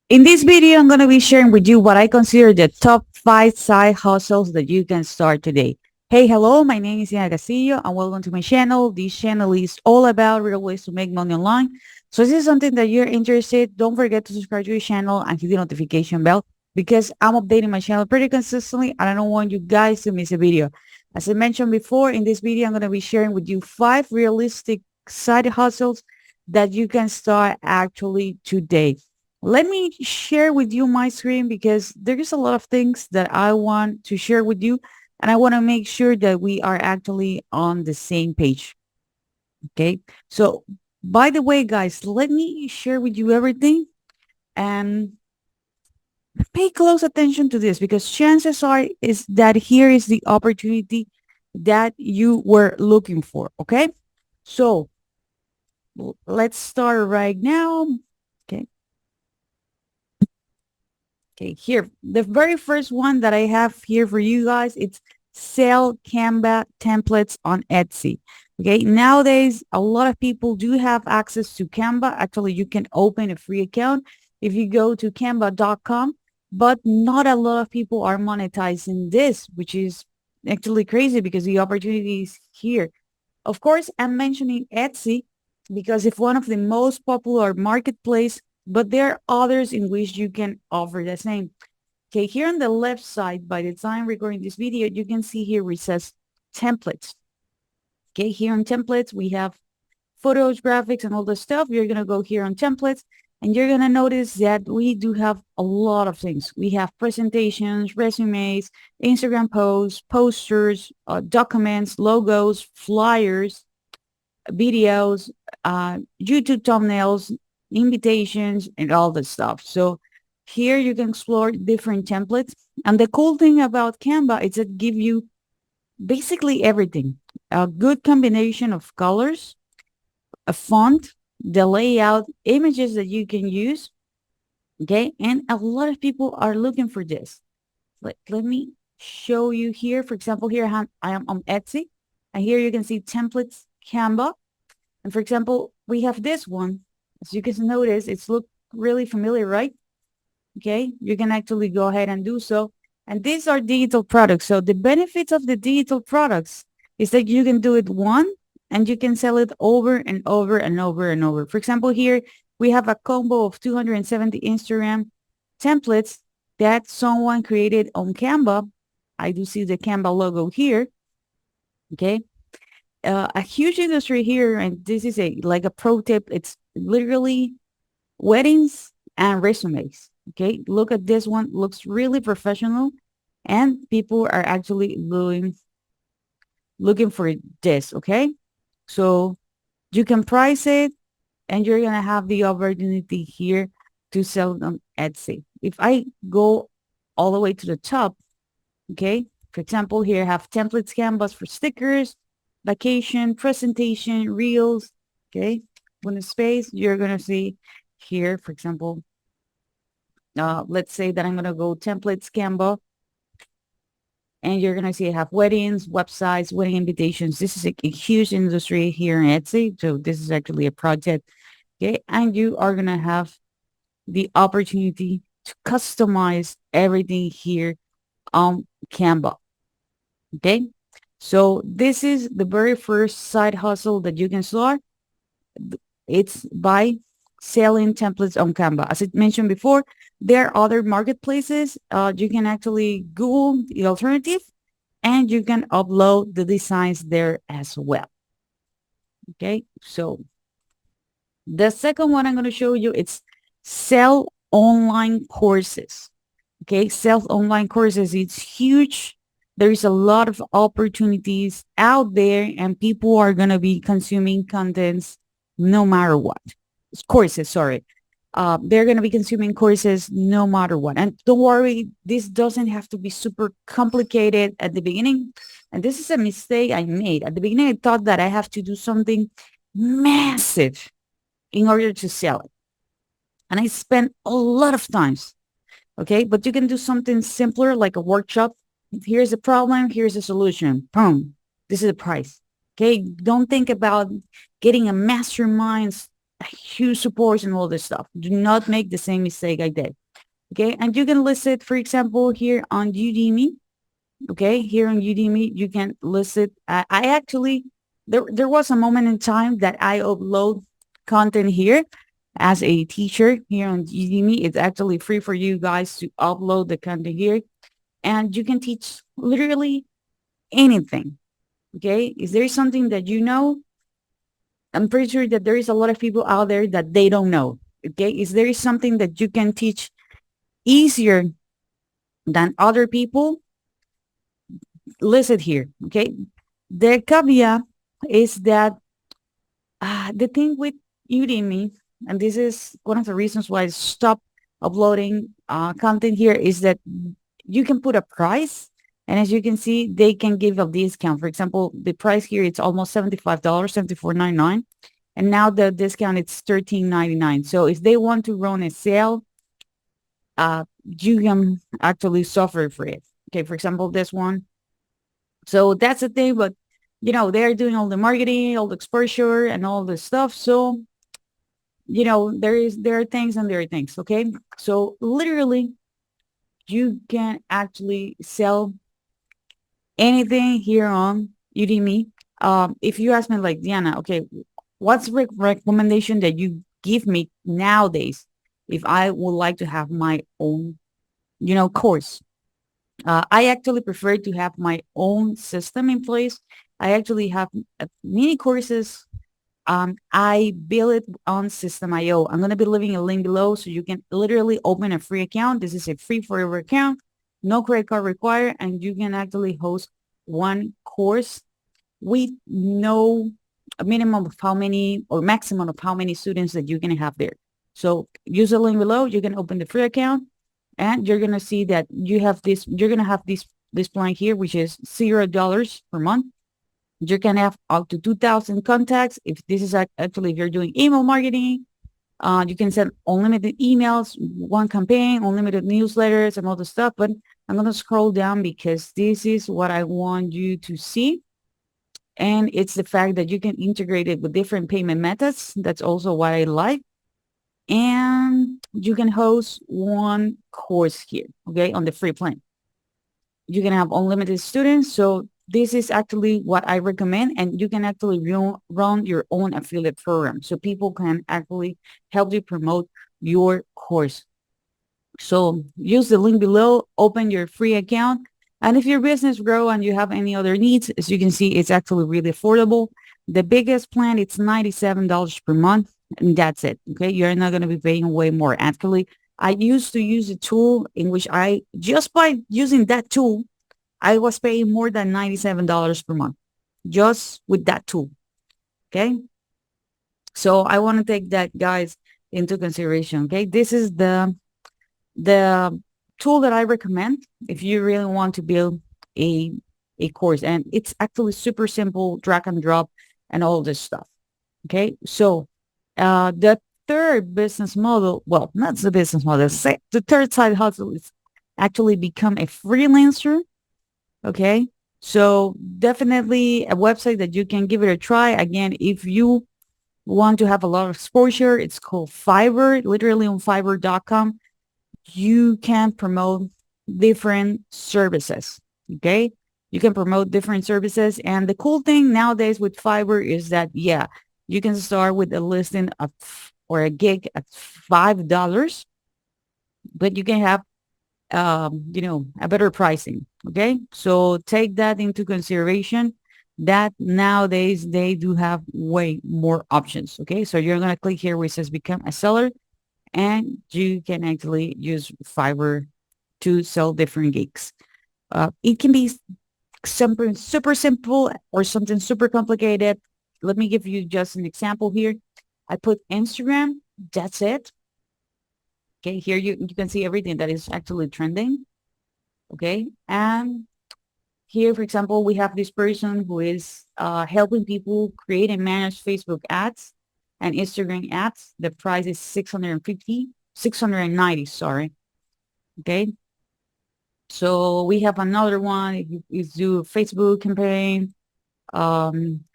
In this video, I'm going to be sharing with you what I consider the top 5 side hustles that you can start today. Hey, hello, my name is Iana Castillo and welcome to my channel. This channel is all about real ways to make money online. So if this is something that you're interested, don't forget to subscribe to the channel and hit the notification bell because I'm updating my channel pretty consistently and I don't want you guys to miss a video. As I mentioned before, in this video, I'm going to be sharing with you 5 realistic side hustles that you can start actually today. Let me share with you my screen because there's a lot of things that I want to share with you and I want to make sure that we are actually on the same page. Okay. So by the way, guys, let me share with you everything and pay close attention to this because chances are is that here is the opportunity that you were looking for. Okay. So let's start right now. Okay. Okay, here, the very first one that I have here for you guys, it's sell Canva templates on Etsy. Okay, nowadays, a lot of people do have access to Canva. Actually, you can open a free account if you go to canva.com, but not a lot of people are monetizing this, which is actually crazy because the opportunity is here. Of course, I'm mentioning Etsy because it's one of the most popular marketplace, but there are others in which you can offer the same. Okay, here on the left side, by the time recording this video, you can see here where it says templates. Okay, here on templates, we have photos, graphics, and all the stuff. You're going to go here on templates, and you're going to notice that we do have a lot of things. We have presentations, resumes, Instagram posts, posters, documents, logos, flyers, videos, YouTube thumbnails, invitations, and all that stuff. So here you can explore different templates. And the cool thing about Canva is it give you basically everything. A good combination of colors, a font, the layout, images that you can use. Okay. And a lot of people are looking for this. Let me show you here. For example, here I am on Etsy. And here you can see templates, Canva. And for example, we have this one. As you can notice, it's look really familiar, right? Okay, you can actually go ahead and do so. And these are digital products. So the benefits of the digital products is that you can do it one and you can sell it over and over and over and over. For example, here we have a combo of 270 Instagram templates that someone created on Canva. I do see the Canva logo here. Okay, a huge industry here, and this is a like a pro tip. It's literally weddings and resumes. Okay, look at this one. Looks really professional, and people are actually looking for this. Okay, so you can price it, and you're gonna have the opportunity here to sell them Etsy. If I go all the way to the top, okay, for example, here I have templates canvas for stickers, vacation, presentation, reels, okay. When the space, you're going to see here, for example, let's say that I'm going to go templates Canva, and you're going to see I have weddings, websites, wedding invitations. This is a huge industry here in Etsy. So this is actually a project, okay. And you are going to have the opportunity to customize everything here on Canva. Okay. So this is the very first side hustle that you can start. It's by selling templates on Canva. As I mentioned before, there are other marketplaces. You can actually Google the alternative and you can upload the designs there as well. Okay. So the second one I'm going to show you, it's sell online courses. Okay, self online courses, it's huge. There is a lot of opportunities out there and people are going to be consuming contents no matter what. Courses, sorry. They're going to be consuming courses no matter what. And don't worry, this doesn't have to be super complicated at the beginning. And this is a mistake I made. At the beginning, I thought that I have to do something massive in order to sell it. And I spent a lot of times. Okay, but you can do something simpler like a workshop. Here's a problem, here's a solution. Boom. This is the price. Okay, don't think about getting a mastermind. huge support and all this stuff. Do not make the same mistake I did. Okay. And you can list it, for example, here on Udemy. Okay. Here on Udemy, you can list it. I actually, there was a moment in time that I upload content here as a teacher here on Udemy. It's actually free for you guys to upload the content here, and you can teach literally anything. Okay. Is there something that you know? I'm pretty sure that there is a lot of people out there that they don't know. Okay. Is there something that you can teach easier than other people? Listen here. Okay. The caveat is that the thing with Udemy, and this is one of the reasons why I stopped uploading content here, is that you can put a price. And as you can see, they can give a discount. For example, the price here, it's almost $75, 74.99. And now the discount, it's $13.99. So if they want to run a sale, you can actually suffer for it. Okay, for example, this one. So that's the thing, but they're doing all the marketing, all the exposure and all this stuff. So, there are things and there are things. Okay. So literally you can actually sell anything here on Udemy. If you ask me like, Diana, okay, what's the recommendation that you give me nowadays if I would like to have my own, course? I actually prefer to have my own system in place. I actually have mini courses. I build it on System.io. I'm going to be leaving a link below so you can literally open a free account. This is a free forever account, no credit card required, and you can actually host one course with no a minimum of how many or maximum of how many students that you can have there. So use the link below. You can open the free account and you're going to see that you're going to have this plan here, which is $0 per month. You can have up to 2,000 contacts. If this is actually, if you're doing email marketing, you can send unlimited emails, one campaign, unlimited newsletters and all the stuff. But I'm going to scroll down because this is what I want you to see. And it's the fact that you can integrate it with different payment methods. That's also what I like. And you can host one course here, okay, on the free plan. You can have unlimited students. So this is actually what I recommend. And you can actually run your own affiliate program. So people can actually help you promote your course. So use the link below, open your free account. And if your business grow and you have any other needs, as you can see, it's actually really affordable. The biggest plan, it's $97 per month. And that's it. Okay. You're not going to be paying way more. Actually, I used to use a tool in which just by using that tool, I was paying more than $97 per month just with that tool. Okay. So I want to take that, guys, into consideration. Okay. This is the tool that I recommend if you really want to build a course. And it's actually super simple, drag and drop and all this stuff. Okay. So the third business model, well, not the business model, the third side hustle is actually become a freelancer. Okay. So definitely a website that you can give it a try. Again, if you want to have a lot of exposure, it's called Fiverr, literally on fiverr.com. You can promote different services. Okay. You can promote different services. And the cool thing nowadays with Fiverr is that, yeah, you can start with a listing of or a gig at $5, but you can have, a better pricing. Okay. So take that into consideration that nowadays they do have way more options. Okay. So you're going to click here where it says become a seller and you can actually use Fiverr to sell different gigs. It can be something super simple or something super complicated. Let me give you just an example here. I put Instagram. That's it. Okay, here you can see everything that is actually trending. Okay, and here, for example, we have this person who is helping people create and manage Facebook ads and Instagram ads. The price is 690, sorry. Okay. So we have another one. Is do Facebook campaign.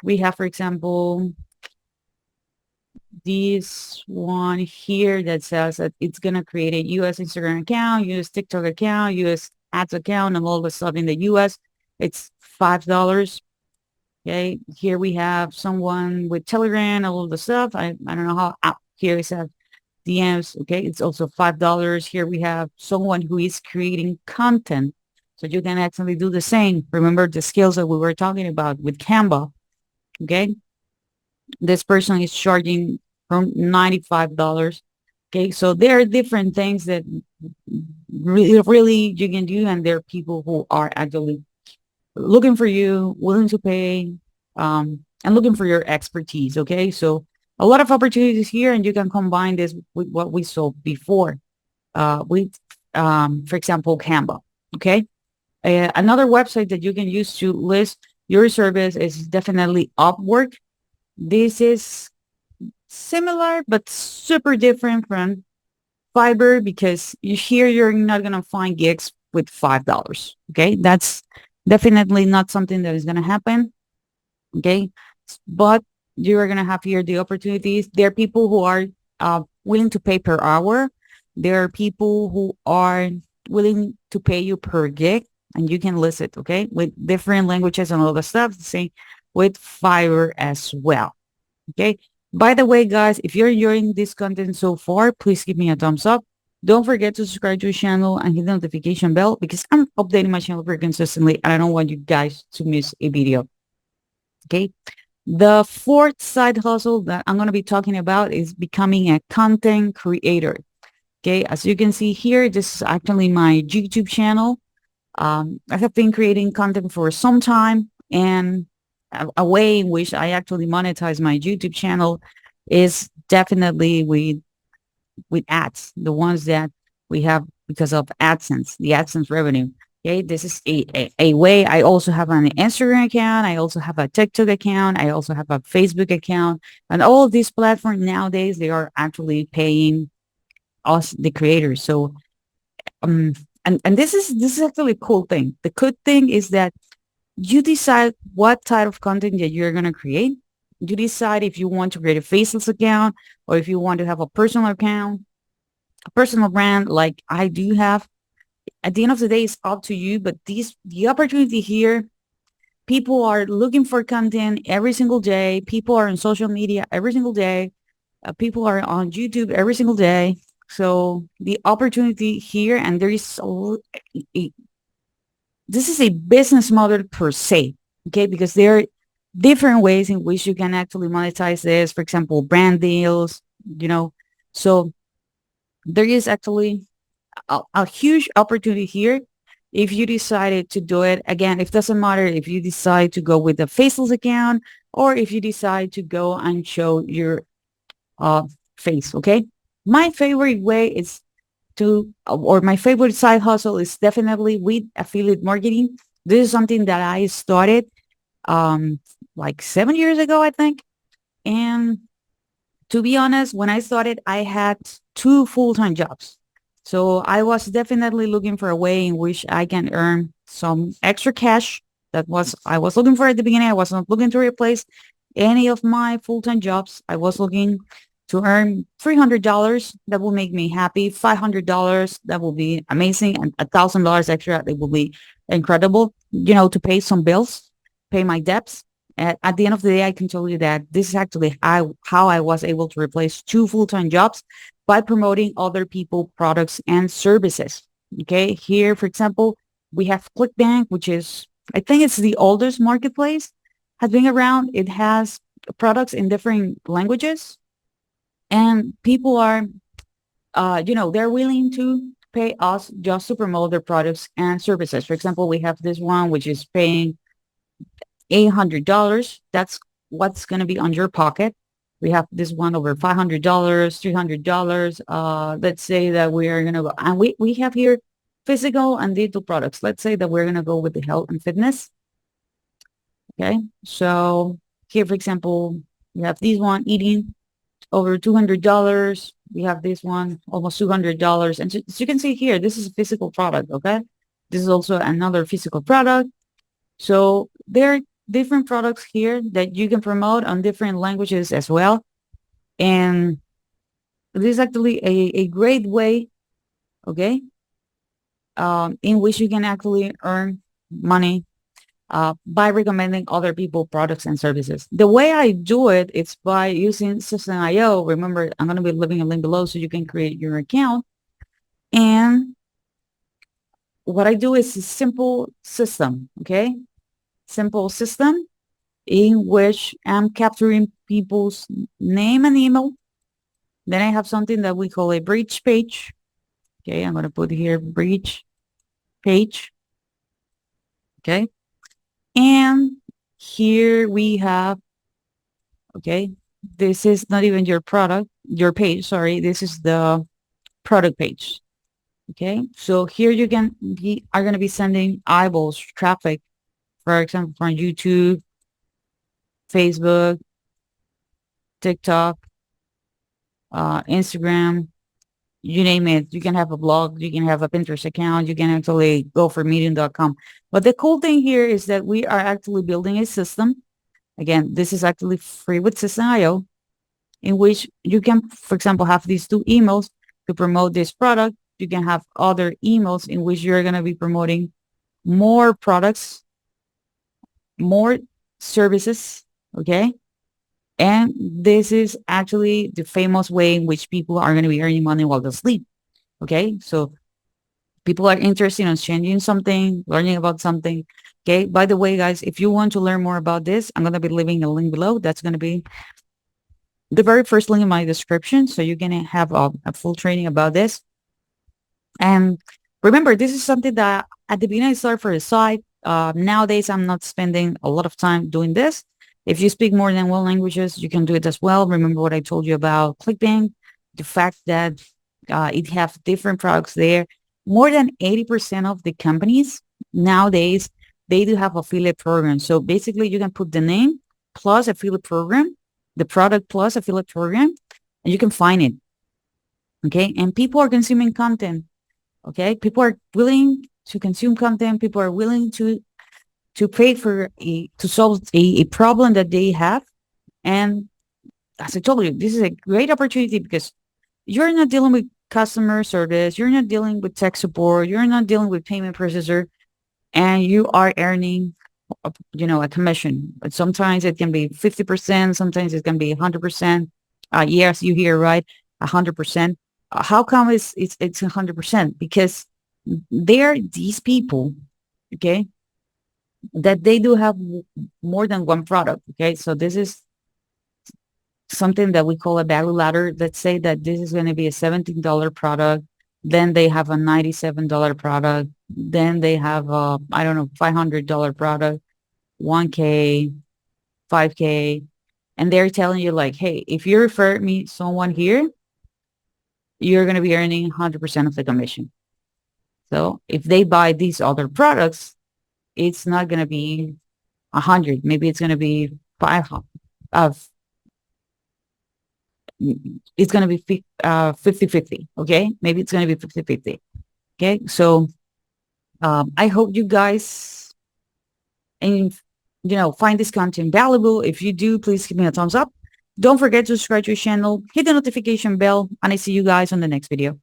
We have, for example, this one here that says that it's going to create a US Instagram account, US TikTok account, US ads account, and all the stuff in the US. It's $5. Okay. Here we have someone with Telegram, all of the stuff. I don't know how. Here it says DMs. Okay. It's also $5. Here we have someone who is creating content. So you can actually do the same. Remember the skills that we were talking about with Canva. Okay. This person is charging from $95. Okay. So there are different things that really you can do. And there are people who are actually looking for you, willing to pay, and looking for your expertise. Okay. So a lot of opportunities here, and you can combine this with what we saw before, with, for example, Canva. Okay. Another website that you can use to list your service is definitely Upwork. This is similar, but super different from Fiverr because here you're not going to find gigs with $5. Okay. That's definitely not something that is going to happen. Okay. But you are going to have here the opportunities. There are people who are willing to pay per hour. There are people who are willing to pay you per gig, and you can list it, okay, with different languages and all the stuff. Same with Fiverr as well. Okay. By the way, guys, if you're enjoying this content so far, please give me a thumbs up. Don't forget to subscribe to the channel and hit the notification bell because I'm updating my channel very consistently and I don't want you guys to miss a video. Okay. The fourth side hustle that I'm going to be talking about is becoming a content creator. Okay. As you can see here, this is actually my YouTube channel. I have been creating content for some time, and a way in which I actually monetize my YouTube channel is definitely with ads, the ones that we have because of AdSense, the AdSense revenue. Okay, this is a way. I also have an Instagram account. I also have a TikTok account. I also have a Facebook account. And all of these platforms nowadays, they are actually paying us, the creators. So, and this is actually a cool thing. The good thing is that you decide what type of content that you're going to create. You decide if you want to create a faceless account or if you want to have a personal account, a personal brand like I do have. At the end of the day, it's up to you. But the opportunity here, people are looking for content every single day. People are on social media every single day. People are on YouTube every single day. So the opportunity here, and there is this is a business model per se, okay? Because there are different ways in which you can actually monetize this. For example, brand deals, So there is actually a huge opportunity here if you decided to do it. Again, it doesn't matter if you decide to go with a faceless account or if you decide to go and show your face, okay? My favorite way is or my favorite side hustle is definitely with affiliate marketing. This is something that I started like 7 years ago, I think. And to be honest, when I started, I had 2 full-time jobs. So I was definitely looking for a way in which I can earn some extra cash. I was looking for at the beginning. I was not looking to replace any of my full-time jobs. I was looking to earn $300. That will make me happy. $500. That will be amazing. And $1,000 extra. That will be incredible, to pay some bills, pay my debts. At the end of the day, I can tell you that this is actually how I was able to replace 2 full-time jobs by promoting other people, products, and services. Okay. Here, for example, we have ClickBank, which is, I think it's the oldest marketplace, has been around. It has products in different languages. And people are, they're willing to pay us just to promote their products and services. For example, we have this one, which is paying $800. That's what's going to be on your pocket. We have this one over $500, $300. Let's say that we are going to go, and we have here physical and digital products. Let's say that we're going to go with the health and fitness. Okay. So here, for example, we have this one, eating, over $200. We have this one, almost $200. And so, as you can see here, this is a physical product. Okay. This is also another physical product. So there are different products here that you can promote on different languages as well. And this is actually a great way, okay, in which you can actually earn money by recommending other people products and services. The way I do it is by using System.io. Remember, I'm going to be leaving a link below so you can create your account. And what I do is a simple system, okay? Simple system in which I'm capturing people's name and email. Then I have something that we call a bridge page. Okay, I'm going to put here bridge page. Okay. And here we have, okay, this is not even your product, your page, sorry. This is the product page. Okay. So here you are going to be sending eyeballs, traffic, for example, from YouTube, Facebook, TikTok, Instagram, you name it. You can have a blog, you can have a Pinterest account, you can actually go for medium.com. But the cool thing here is that we are actually building a system. Again, this is actually free with System.io, in which you can, for example, have these 2 emails to promote this product. You can have other emails in which you're going to be promoting more products, more services, okay? And this is actually the famous way in which people are going to be earning money while they sleep. Okay. So people are interested in changing something, learning about something. Okay. By the way, guys, if you want to learn more about this, I'm going to be leaving a link below. That's going to be the very first link in my description. So you're going to have a full training about this. And remember, this is something that at the beginning I started for the side. Nowadays, I'm not spending a lot of time doing this. If you speak more than 1 languages, you can do it as well. Remember what I told you about ClickBank, the fact that it have different products there. More than 80% of the companies nowadays, they do have affiliate programs. So basically, you can put the name plus affiliate program, the product plus affiliate program, and you can find it. Okay. And people are consuming content. Okay. People are willing to consume content. People are willing to pay to solve a problem that they have. And as I told you, this is a great opportunity because you're not dealing with customer service. You're not dealing with tech support. You're not dealing with payment processor, and you are earning, a commission. But sometimes it can be 50%. Sometimes it can be 100%. Yes, you hear right, 100%. How come it's 100%? Because there are these people, okay, that they do have more than one product. Okay, so this is something that we call a value ladder. Let's say that this is going to be a $17 product. Then they have a $97 product. Then they have a, I don't know, $500 product, 1K, 5K. And they're telling you like, hey, if you refer me someone here, you're going to be earning 100% of the commission. So if they buy these other products, it's not going to be 100. Maybe it's going to be 500 of it's going to be 50-50. Okay. Maybe it's going to be 50-50. Okay. So, I hope you guys and, find this content valuable. If you do, please give me a thumbs up. Don't forget to subscribe to the channel, hit the notification bell, and I see you guys on the next video.